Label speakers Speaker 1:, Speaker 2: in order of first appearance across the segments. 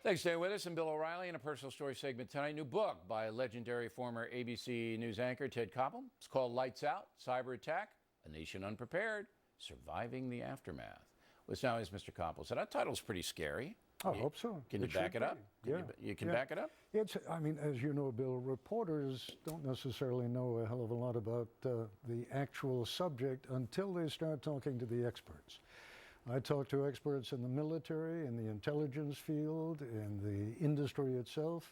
Speaker 1: Thanks for staying with us. I'm Bill O'Reilly in a personal story segment tonight. New book by legendary former ABC News anchor Ted Koppel. It's called Lights Out, Cyber Attack, A Nation Unprepared, Surviving the Aftermath. With us now is Mr. Koppel. So that title's pretty scary.
Speaker 2: I hope so.
Speaker 1: Can you back it up? You can back it up?
Speaker 2: I mean, as you know, Bill, reporters don't necessarily know a hell of a lot about the actual subject until they start talking to the experts. I talk to experts in the military, in the intelligence field, in the industry itself,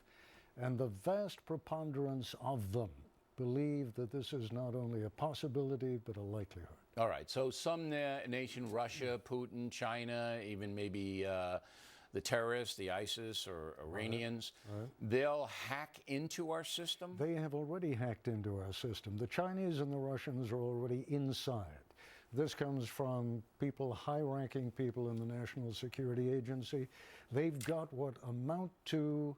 Speaker 2: and the vast preponderance of them believe that this is not only a possibility, but a likelihood.
Speaker 1: All right, so some nation, Russia, Putin, China, even maybe the terrorists, the ISIS or Iranians, they'll hack into our system?
Speaker 2: They have already hacked into our system. The Chinese and the Russians are already inside. This comes from people, high-ranking people in the National Security Agency. They've got what amount to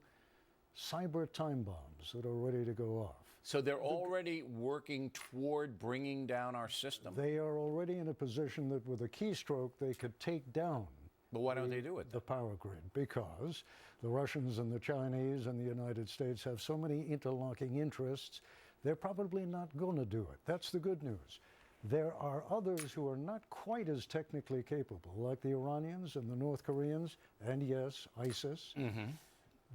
Speaker 2: cyber time bombs that are ready to go off.
Speaker 1: So they're already working toward bringing down our system?
Speaker 2: They are already in a position that with a keystroke they could take down.
Speaker 1: But why don't they do it?
Speaker 2: The power grid, because the Russians and the Chinese and the United States have so many interlocking interests, they're probably not going to do it. That's the good news. There are others who are not quite as technically capable, like the Iranians and the North Koreans, and yes, ISIS.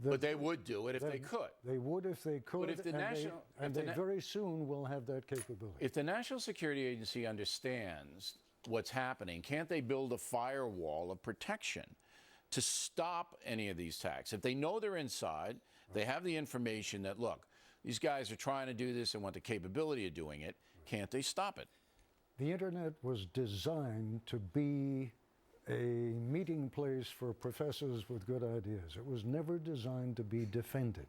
Speaker 1: But they would do it if they could.
Speaker 2: They would if they could,
Speaker 1: but if the
Speaker 2: they very soon will have that capability.
Speaker 1: If the National Security Agency understands what's happening, can't they build a firewall of protection to stop any of these attacks? If they know they're inside, they have the information that, look, these guys are trying to do this and want the capability of doing it, can't they stop it?
Speaker 2: The internet was designed to be a meeting place for professors with good ideas. It was never designed to be defended.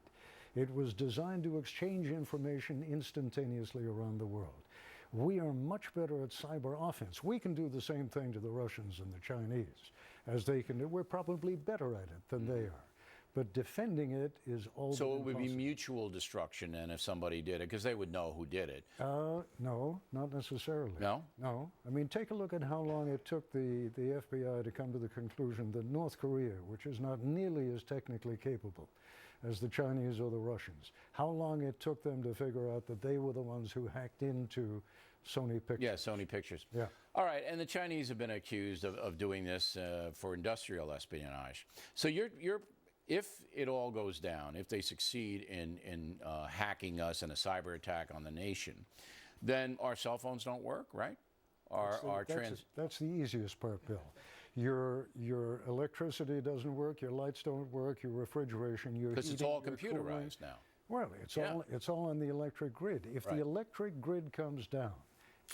Speaker 2: It was designed to exchange information instantaneously around the world. We are much better at cyber offense. We can do the same thing to the Russians and the Chinese as they can do. We're probably better at it than they are. But defending it is all.
Speaker 1: So it would be mutual destruction then if somebody did it, because they would know who did it.
Speaker 2: No, not necessarily.
Speaker 1: No?
Speaker 2: No. I mean, take a look at how long it took the FBI to come to the conclusion that North Korea, which is not nearly as technically capable as the Chinese or the Russians, how long it took them to figure out that they were the ones who hacked into Sony Pictures.
Speaker 1: Yeah, Sony Pictures.
Speaker 2: Yeah.
Speaker 1: All right, and the Chinese have been accused of doing this for industrial espionage. So if it all goes down, if they succeed in hacking us in a cyber attack on the nation, then our cell phones don't work, right?
Speaker 2: That's the easiest part, Bill. Your electricity doesn't work, your lights don't work, your refrigeration, your
Speaker 1: because it's all computerized now.
Speaker 2: Well, it's all on the electric grid. If the electric grid comes down,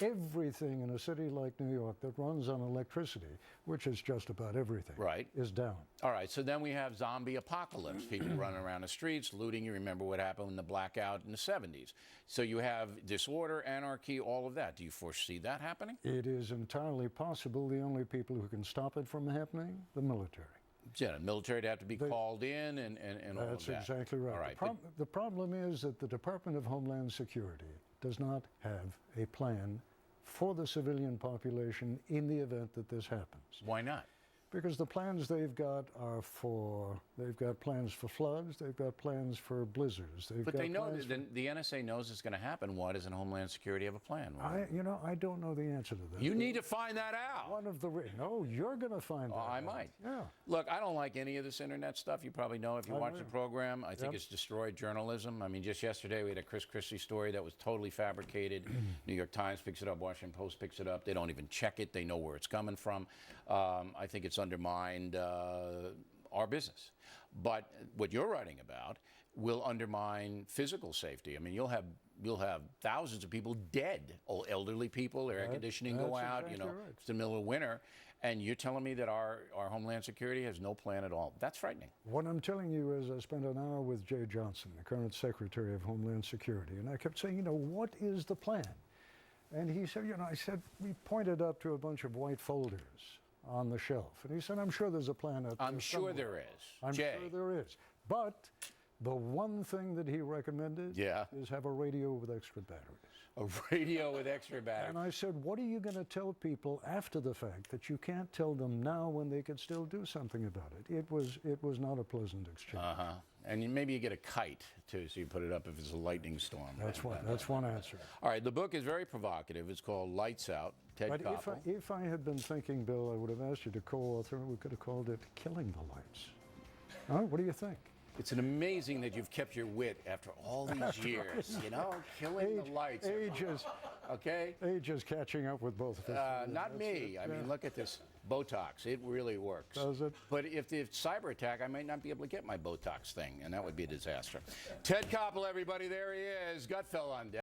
Speaker 2: everything in a city like New York that runs on electricity, which is just about everything, is down.
Speaker 1: All right, so then we have zombie apocalypse. People running around the streets, looting. You remember what happened in the blackout in the 70s. So you have disorder, anarchy, all of that. Do you foresee that happening?
Speaker 2: It is entirely possible. The only people who can stop it from happening, the military.
Speaker 1: Yeah, the military would have to be called in and all of that.
Speaker 2: That's exactly right.
Speaker 1: All right,
Speaker 2: the problem is that the Department of Homeland Security does not have a plan for the civilian population in the event that this happens.
Speaker 1: Why not?
Speaker 2: Because the plans they've got they've got plans for floods, they've got plans for blizzards.
Speaker 1: But they know, the NSA knows it's going to happen. Why doesn't Homeland Security have a plan?
Speaker 2: I don't know the answer to that.
Speaker 1: You need to find that out.
Speaker 2: No, you're going to find that out.
Speaker 1: I might.
Speaker 2: Yeah.
Speaker 1: Look, I don't like any of this internet stuff. You probably know if you watch the program. I think it's destroyed journalism. I mean, just yesterday we had a Chris Christie story that was totally fabricated. New York Times picks it up, Washington Post picks it up. They don't even check it. They know where it's coming from. I think it's undermined our business. But what you're writing about will undermine physical safety. I mean, you'll have thousands of people dead, elderly people, their air conditioning go out,
Speaker 2: exactly right.
Speaker 1: It's the middle of winter, and you're telling me that our Homeland Security has no plan at all. That's frightening.
Speaker 2: What I'm telling you is I spent an hour with Jay Johnson, the current Secretary of Homeland Security, and I kept saying, what is the plan? And he said, I said, we pointed up to a bunch of white folders on the shelf. And he said, I'm sure there's a plan out there.
Speaker 1: I'm sure there is.
Speaker 2: I'm sure there is. But The one thing that he recommended
Speaker 1: Yeah.
Speaker 2: is have a radio with extra batteries.
Speaker 1: A radio with extra batteries.
Speaker 2: And I said, what are you going to tell people after the fact that you can't tell them now when they could still do something about it? It was not a pleasant exchange.
Speaker 1: Uh-huh. And maybe you get a kite, too, so you put it up if it's a lightning storm.
Speaker 2: That's one answer.
Speaker 1: All right, the book is very provocative. It's called Lights Out, Ted
Speaker 2: But
Speaker 1: Koppel.
Speaker 2: if I had been thinking, Bill, I would have asked you to co-author, and we could have called it Killing the Lights. Huh? What do you think?
Speaker 1: It's an amazing that you've kept your wit after all these years, you know? Killing the lights. Okay?
Speaker 2: Age is catching up with both of us.
Speaker 1: Not me. I mean, look at this Botox. It really works.
Speaker 2: Does it?
Speaker 1: But if the cyber attack, I might not be able to get my Botox thing, and that would be a disaster. Ted Koppel, everybody. There he is. Gut fell on deck.